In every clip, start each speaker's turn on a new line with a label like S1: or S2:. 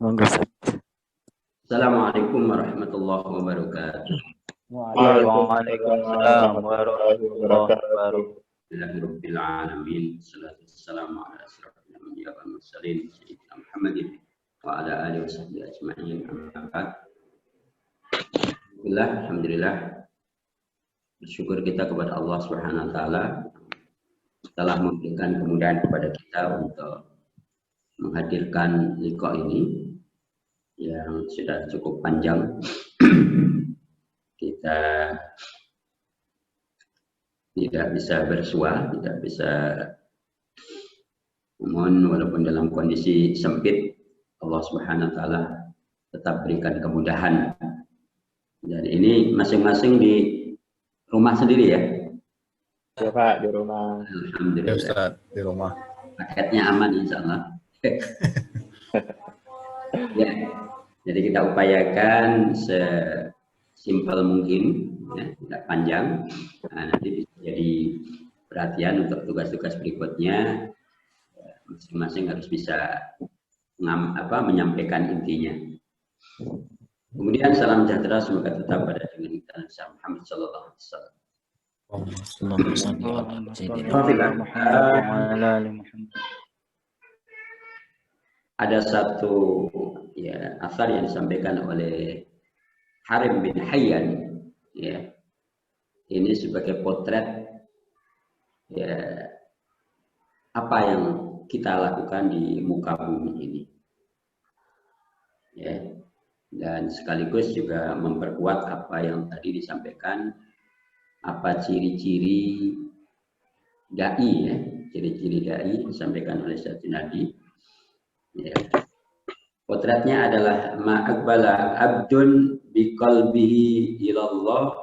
S1: Monggo Ustaz.
S2: Assalamualaikum warahmatullahi wabarakatuh.
S1: Waalaikumsalam warahmatullahi wabarakatuh.
S2: Alhamdulillahirabbil alamin. Wassalatu wassalamu ala asyrofil anbiya'i wal mursalin sayyidina Muhammadin wa ala alihi washabbihi ajma'in. Amma ba'd. Alhamdulillah. Bersyukur kita kepada Allah Subhanahu wa taala telah memberikan kemudahan kepada kita untuk menghadirkan liqa ini yang sudah cukup panjang. Kita tidak bisa bersua, tidak bisa mohon walaupun dalam kondisi sempit, Allah Subhanahu wa taala tetap berikan kemudahan. Dan ini masing-masing di rumah sendiri ya?
S3: Ya Pak, di rumah.
S2: Alhamdulillah.
S4: Ya Ustaz, di rumah.
S2: Paketnya aman insya Allah. Ya, jadi kita upayakan sesimpel mungkin, ya, tidak panjang. Nah, nanti bisa jadi perhatian untuk tugas-tugas berikutnya. Masing-masing harus bisa menyampaikan intinya. Kemudian salam sejahtera semoga tetap pada dengan kita Muhammad sallallahu alaihi wasallam. Ada satu ya asar yang disampaikan oleh Harim bin Hayyan, ya. Ini sebagai potret ya apa yang kita lakukan di muka bumi ini. Ya. Dan sekaligus juga memperkuat apa yang tadi disampaikan, apa ciri-ciri dai ya, ciri-ciri dai disampaikan oleh Sayyidina Nabi. Ya. Potretnya adalah ma'akbala abdun biqalbihi ilallah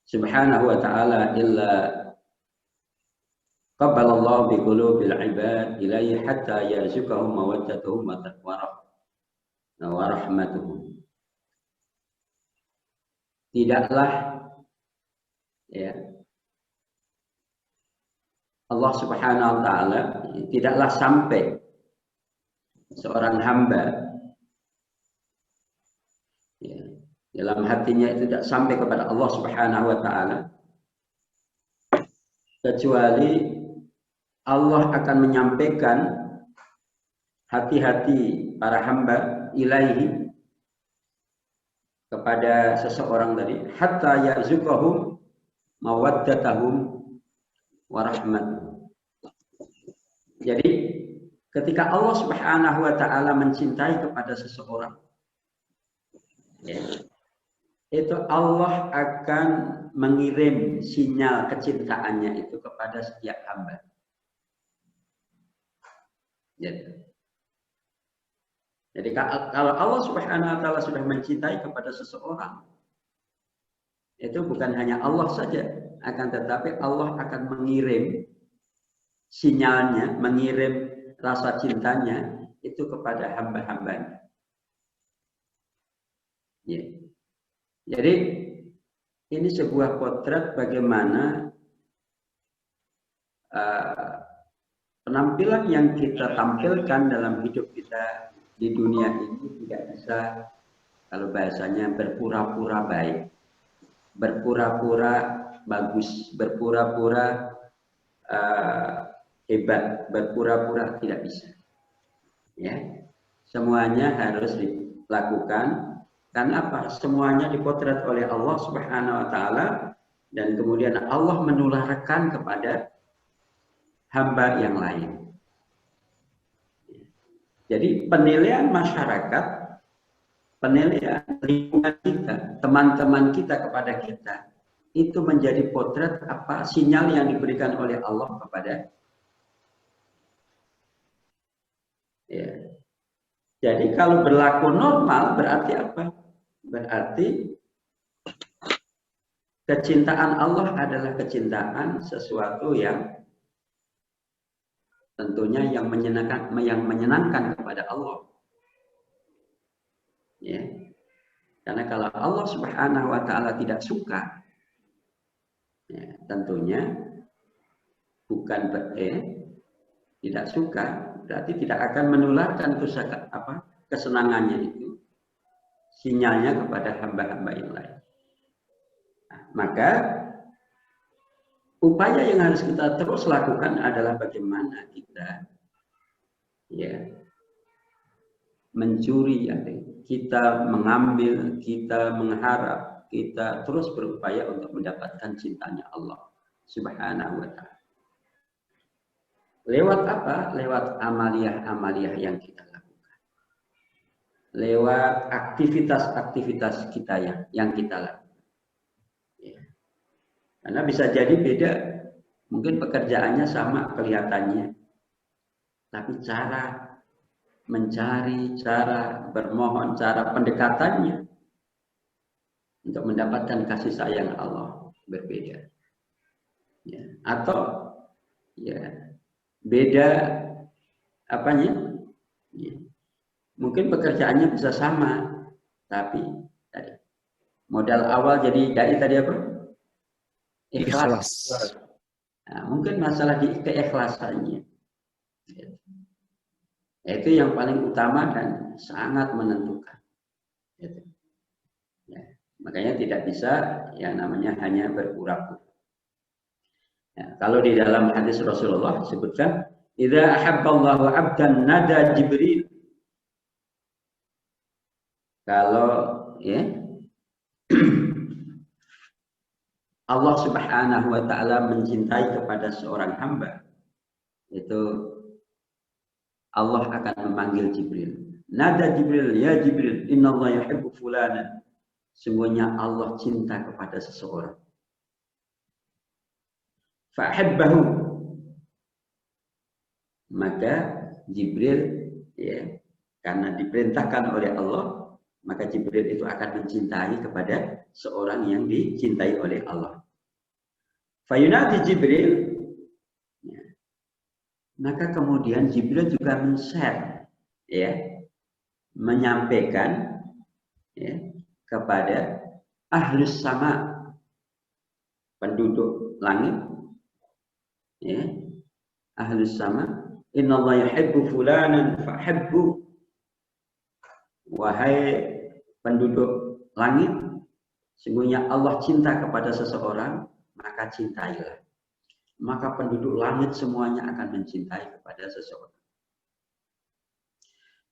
S2: subhanahu wa ta'ala illa qabbalallahu biqulubil ibad ilaihi hatta yarzuqahum mawaddatuhum wa rahmatuhum. Tidaklah ya Allah Subhanahu wa taala tidaklah sampai seorang hamba ya, dalam hatinya itu tidak sampai kepada Allah Subhanahu wa taala kecuali Allah akan menyampaikan hati-hati para hamba ilaihi kepada seseorang tadi hatta yarzuqahum mawaddatahum wa rahmatuhum. Jadi ketika Allah Subhanahu wa taala mencintai kepada seseorang ya, itu Allah akan mengirim sinyal kecintaannya itu kepada setiap hamba. Jadi kalau Allah Subhanahu wa taala sudah mencintai kepada seseorang, itu bukan hanya Allah saja, akan tetapi Allah akan mengirim sinyalnya, mengirim rasa cintanya itu kepada hamba-hambanya. Ya. Jadi ini sebuah potret bagaimana penampilan yang kita tampilkan dalam hidup kita di dunia ini tidak bisa, kalau bahasanya, berpura-pura baik, berpura-pura bagus, berpura-pura hebat, berpura-pura tidak bisa. Ya, semuanya harus dilakukan karena apa? Semuanya dipotret oleh Allah Subhanahu wa taala dan kemudian Allah menularkan kepada hamba yang lain. Jadi penilaian masyarakat, penilaian lingkungan kita, teman-teman kita kepada kita, itu menjadi potret apa sinyal yang diberikan oleh Allah kepada ya. Jadi kalau berlaku normal berarti apa? Berarti kecintaan Allah adalah kecintaan sesuatu yang tentunya yang menyenangkan kepada Allah. Ya. Karena kalau Allah Subhanahu wa taala tidak suka, ya, tentunya bukan tidak suka, berarti tidak akan menularkan kesenangannya itu, sinyalnya kepada hamba-hamba yang lain. Nah, maka upaya yang harus kita terus lakukan adalah bagaimana kita mencuri, kita mengambil, kita mengharap, kita terus berupaya untuk mendapatkan cintanya Allah Subhanahu wa Ta'ala. Lewat apa? Lewat amaliyah-amaliyah yang kita lakukan. Lewat aktivitas-aktivitas kita yang kita lakukan. Ya. Karena bisa jadi beda. Mungkin pekerjaannya sama kelihatannya. Tapi cara mencari, cara bermohon, cara pendekatannya untuk mendapatkan kasih sayang Allah berbeda. Ya. Atau beda apanya? Ya. Mungkin pekerjaannya bisa sama, tapi modal awal jadi dai tadi apa? Ikhlas. Nah, mungkin masalah di keikhlasannya. Itu yang paling utama dan sangat menentukan. Ya. Makanya tidak bisa yang namanya hanya berpura-pura. Ya, kalau di dalam hadis Rasulullah disebutkan, "Idza ahabballahu 'abdan nada Jibril." Kalau Allah Subhanahu wa Ta'ala mencintai kepada seorang hamba, itu Allah akan memanggil Jibril. Nada Jibril, ya Jibril, innallaha yuhibbu fulanan. Sungguhnya Allah cinta kepada seseorang. Fa'habbahu. Maka Jibril karena diperintahkan oleh Allah, maka Jibril itu akan mencintai kepada seorang yang dicintai oleh Allah. Fayunadi Jibril, maka kemudian Jibril juga men-share, menyampaikan kepada ahlus sama, penduduk langit, ahlus sama, innallaha yuhibbu fulanan fa'habbu. Wahai penduduk langit, sungguhnya Allah cinta kepada seseorang, maka cintailah. Maka penduduk langit semuanya akan mencintai kepada seseorang.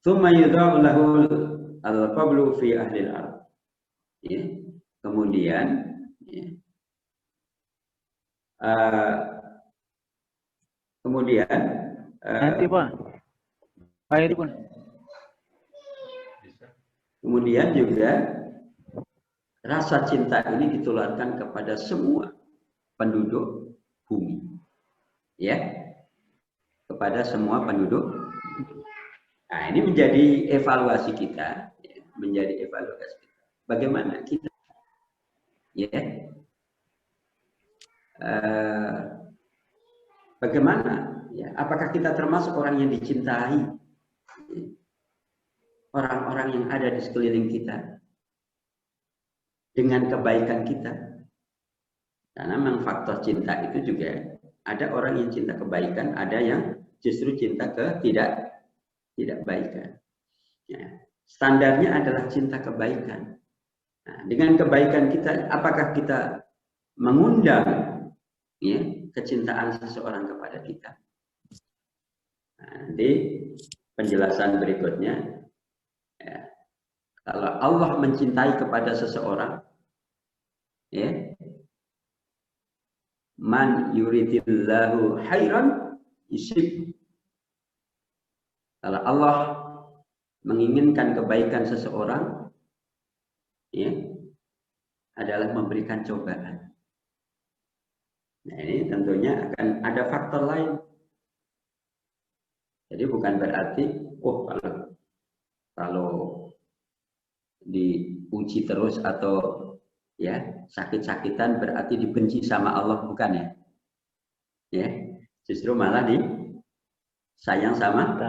S2: Tsumma yudha'u lahu al-qablu fi ahli al-ard. Kemudian
S3: nanti Pak. Ayo Pak.
S2: Kemudian juga rasa cinta ini ditularkan kepada semua penduduk bumi. Kepada semua penduduk. Nah, ini menjadi evaluasi kita, Bagaimana kita bagaimana apakah kita termasuk orang yang dicintai orang-orang yang ada di sekeliling kita dengan kebaikan kita? Karena memang faktor cinta itu juga ada orang yang cinta kebaikan, ada yang justru cinta ke tidak baikan. Standarnya adalah cinta kebaikan. Nah, dengan kebaikan kita, apakah kita mengundang kecintaan seseorang kepada kita? Nah, di penjelasan berikutnya, kalau Allah mencintai kepada seseorang, man yuridillahu khairan yusib. Kalau Allah menginginkan kebaikan seseorang, adalah memberikan cobaan. Nah, ini tentunya akan ada faktor lain. Jadi bukan berarti kalau diuji terus atau sakit-sakitan berarti dibenci sama Allah, bukan justru malah sayang sama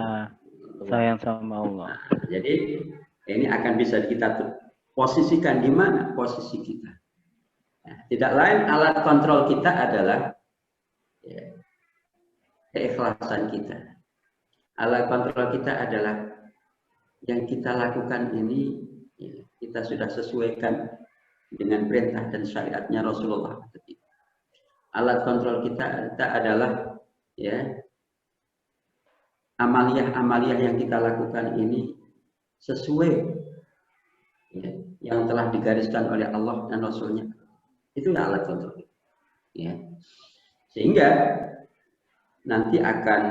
S2: Allah. Jadi ini akan bisa kita posisikan di mana posisi kita. Tidak lain, alat kontrol kita adalah keikhlasan kita. Alat kontrol kita adalah yang kita lakukan ini, ya, kita sudah sesuaikan dengan perintah dan syariatnya Rasulullah. Alat kontrol kita adalah ya amaliyah yang kita lakukan ini sesuai ya, yang telah digariskan oleh Allah dan Rasulnya. Itu alat kontrol. Ya. Sehingga nanti akan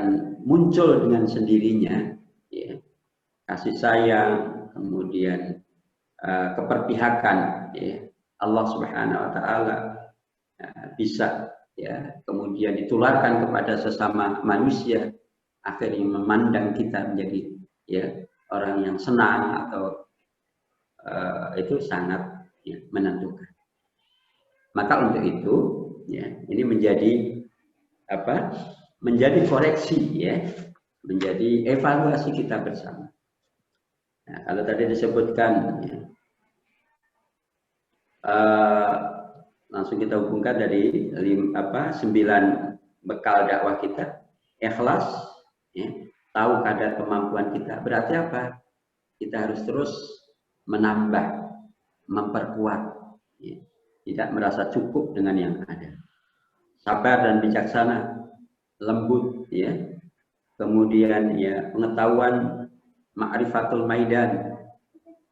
S2: muncul dengan sendirinya ya, kasih sayang, kemudian keperpihakan ya, Allah Subhanahu wa taala bisa ya kemudian ditularkan kepada sesama manusia, akhirnya memandang kita menjadi ya orang yang senang atau itu sangat ya, menentukan. Maka untuk itu ya ini menjadi apa? Menjadi koreksi ya, menjadi evaluasi kita bersama. Nah, kalau tadi disebutkan ya, langsung kita hubungkan dari 9 bekal dakwah kita. Ikhlas ya, tahu kadar kemampuan kita. Berarti apa? Kita harus terus menambah, memperkuat ya. Tidak merasa cukup dengan yang ada. Sabar dan bijaksana, lembut ya. Kemudian ya pengetahuan, ma'rifatul maidan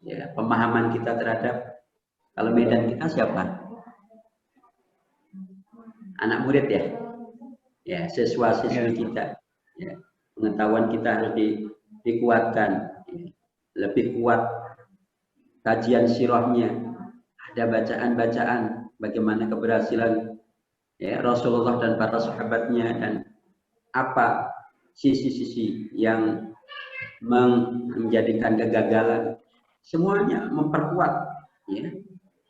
S2: ya, pemahaman kita terhadap kalau medan kita siapa? Anak murid ya. Ya, siswa-siswi kita. Ya, pengetahuan kita harus dikuatkan. Ya. Lebih kuat kajian sirahnya. Ada bacaan-bacaan bagaimana keberhasilan ya, Rasulullah dan para sahabatnya dan apa sisi-sisi yang menjadikan kegagalan. Semuanya memperkuat ya,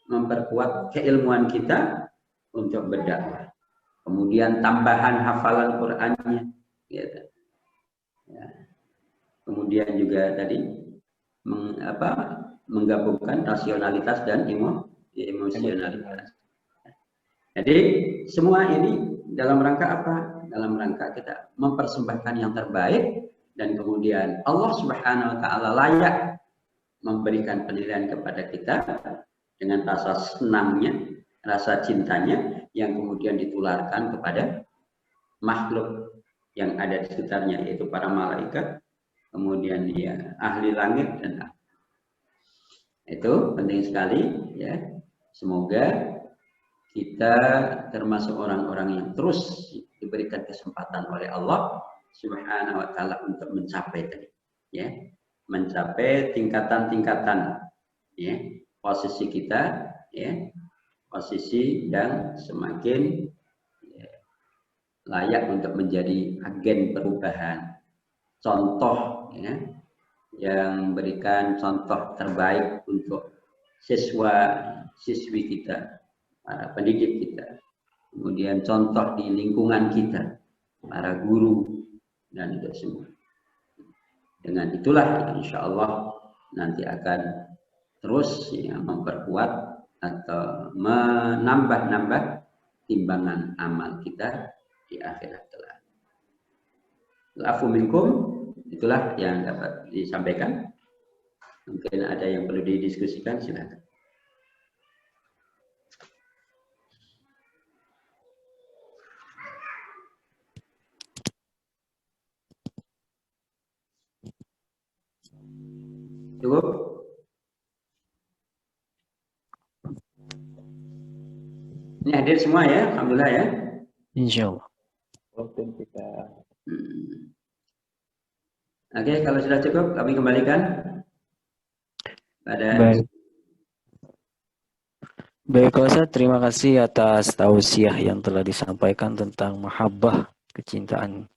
S2: memperkuat keilmuan kita untuk berdakwah. Kemudian tambahan hafalan Qur'annya gitu. Ya. Kemudian juga tadi menggabungkan rasionalitas dan emosionalitas. Jadi semua ini dalam rangka apa? Dalam rangka kita mempersembahkan yang terbaik dan kemudian Allah Subhanahu wa taala layak memberikan penilaian kepada kita dengan rasa senangnya, rasa cintanya yang kemudian ditularkan kepada makhluk yang ada di sekitarnya, yaitu para malaikat, kemudian dia ahli langit dan itu penting sekali ya. Semoga kita termasuk orang-orang yang terus diberikan kesempatan oleh Allah Subhanahu wa taala untuk mencapai tadi ya, mencapai tingkatan-tingkatan ya posisi kita ya, posisi yang semakin ya, layak untuk menjadi agen perubahan, contoh ya, yang berikan contoh terbaik untuk siswa-siswi kita, para pendidik kita, kemudian contoh di lingkungan kita, para guru dan itu semua. Dengan itulah insya Allah nanti akan terus ya, memperkuat atau menambah-nambah timbangan amal kita di akhirat kelak. Afu minkum, itulah yang dapat disampaikan. Mungkin ada yang perlu didiskusikan, silakan. Cukup? Ini hadir semua ya, alhamdulillah ya.
S3: Insya Allah.
S1: Waktu kita.
S2: Oke, kalau sudah cukup kami kembalikan pada.
S3: Baik, Ustaz, terima kasih atas tausiah yang telah disampaikan tentang mahabbah, kecintaan